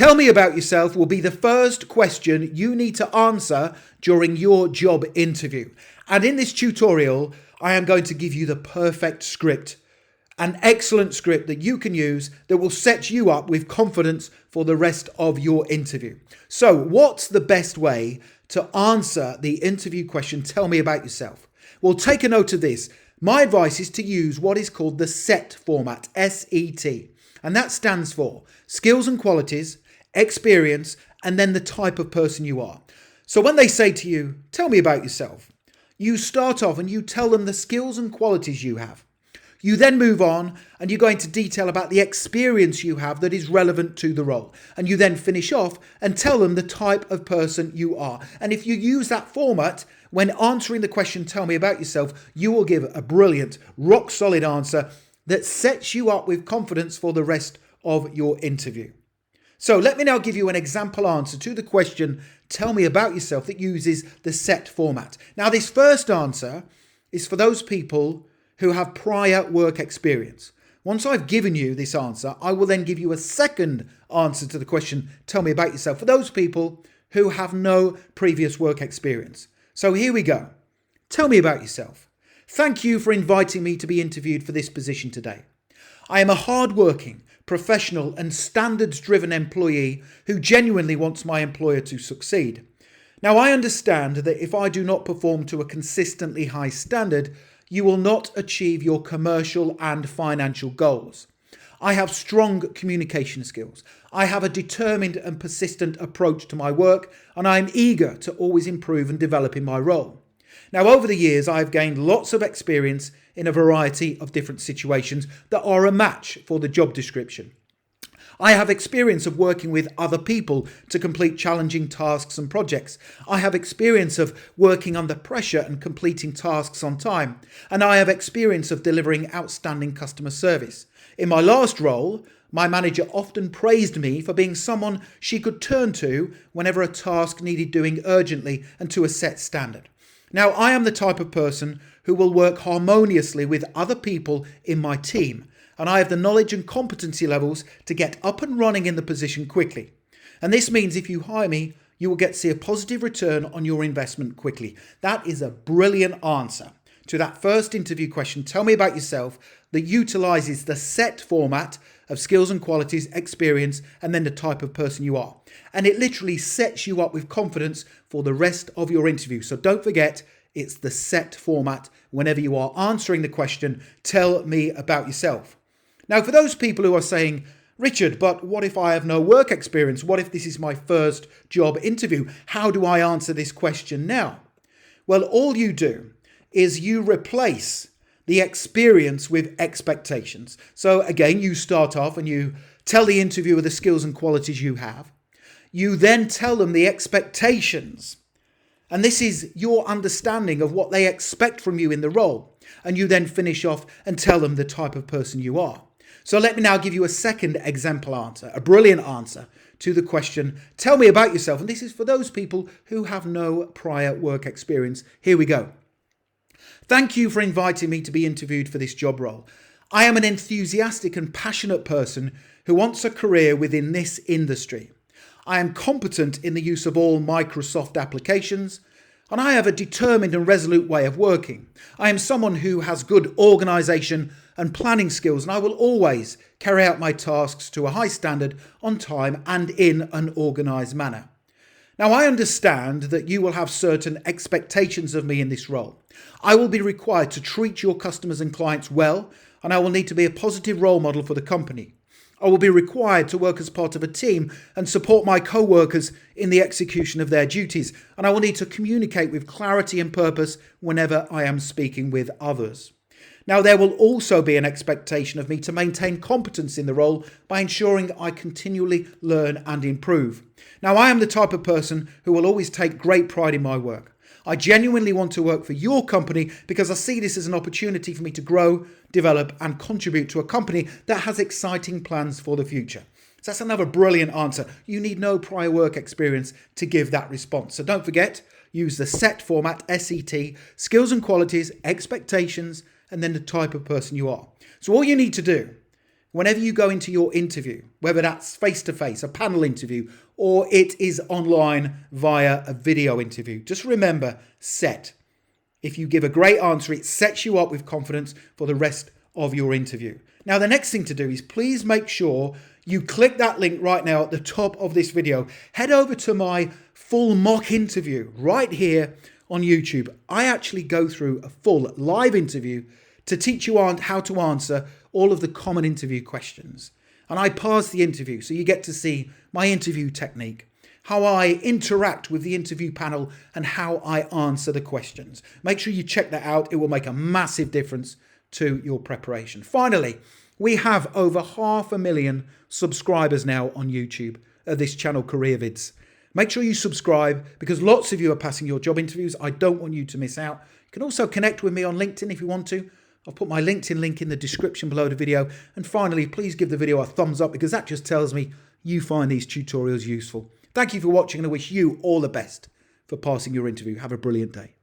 Tell me about yourself will be the first question you need to answer during your job interview. And in this tutorial, I am going to give you the perfect script, an excellent script that you can use that will set you up with confidence for the rest of your interview. So what's the best way to answer the interview question, tell me about yourself? Well, take a note of this. My advice is to use what is called the SET format, S-E-T. And that stands for skills and qualities, experience, and then the type of person you are. So when they say to you, tell me about yourself, you start off and you tell them the skills and qualities you have. You then move on and you go into detail about the experience you have that is relevant to the role. And you then finish off and tell them the type of person you are. And if you use that format, when answering the question, tell me about yourself, you will give a brilliant, rock solid answer that sets you up with confidence for the rest of your interview. So let me now give you an example answer to the question, tell me about yourself, that uses the SET format. Now, this first answer is for those people who have prior work experience. Once I've given you this answer, I will then give you a second answer to the question, tell me about yourself, for those people who have no previous work experience. So here we go. Tell me about yourself. Thank you for inviting me to be interviewed for this position today. I am a hard-working, professional and standards-driven employee who genuinely wants my employer to succeed. Now, I understand that if I do not perform to a consistently high standard, you will not achieve your commercial and financial goals. I have strong communication skills. I have a determined and persistent approach to my work, and I am eager to always improve and develop in my role. Now, over the years, I've gained lots of experience in a variety of different situations that are a match for the job description. I have experience of working with other people to complete challenging tasks and projects. I have experience of working under pressure and completing tasks on time. And I have experience of delivering outstanding customer service. In my last role, my manager often praised me for being someone she could turn to whenever a task needed doing urgently and to a set standard. Now, I am the type of person who will work harmoniously with other people in my team, and I have the knowledge and competency levels to get up and running in the position quickly. And this means if you hire me, you will get to see a positive return on your investment quickly. That is a brilliant answer to that first interview question, tell me about yourself, that utilizes the SET format of skills and qualities, experience, and then the type of person you are. And it literally sets you up with confidence for the rest of your interview. So don't forget, it's the SET format whenever you are answering the question, tell me about yourself. Now, for those people who are saying, Richard, but what if I have no work experience? What if this is my first job interview? How do I answer this question now? Well, all you do is you replace the experience with expectations. So again, you start off and you tell the interviewer the skills and qualities you have. You then tell them the expectations. And this is your understanding of what they expect from you in the role. And you then finish off and tell them the type of person you are. So let me now give you a second example answer, a brilliant answer to the question, tell me about yourself. And this is for those people who have no prior work experience. Here we go. Thank you for inviting me to be interviewed for this job role. I am an enthusiastic and passionate person who wants a career within this industry. I am competent in the use of all Microsoft applications, and I have a determined and resolute way of working. I am someone who has good organisation and planning skills, and I will always carry out my tasks to a high standard, on time, and in an organised manner. Now, I understand that you will have certain expectations of me in this role. I will be required to treat your customers and clients well, and I will need to be a positive role model for the company. I will be required to work as part of a team and support my co-workers in the execution of their duties, and I will need to communicate with clarity and purpose whenever I am speaking with others. Now, there will also be an expectation of me to maintain competence in the role by ensuring I continually learn and improve. Now, I am the type of person who will always take great pride in my work. I genuinely want to work for your company because I see this as an opportunity for me to grow, develop, and contribute to a company that has exciting plans for the future. So that's another brilliant answer. You need no prior work experience to give that response. So don't forget, use the SET format, S-E-T, skills and qualities, expectations, and then the type of person you are. So all you need to do whenever you go into your interview, whether that's face-to-face, a panel interview, or it is online via a video interview, just remember, set. If you give a great answer, it sets you up with confidence for the rest of your interview. Now, the next thing to do is please make sure you click that link right now at the top of this video. Head over to my full mock interview right here on YouTube. I actually go through a full live interview to teach you how to answer all of the common interview questions. And I pass the interview, so you get to see my interview technique, how I interact with the interview panel, and how I answer the questions. Make sure you check that out. It will make a massive difference to your preparation. Finally, we have over 500,000 subscribers now on YouTube at this channel, Career Vids. Make sure you subscribe because lots of you are passing your job interviews. I don't want you to miss out. You can also connect with me on LinkedIn if you want to. I'll put my LinkedIn link in the description below the video. And finally, please give the video a thumbs up because that just tells me you find these tutorials useful. Thank you for watching and I wish you all the best for passing your interview. Have a brilliant day.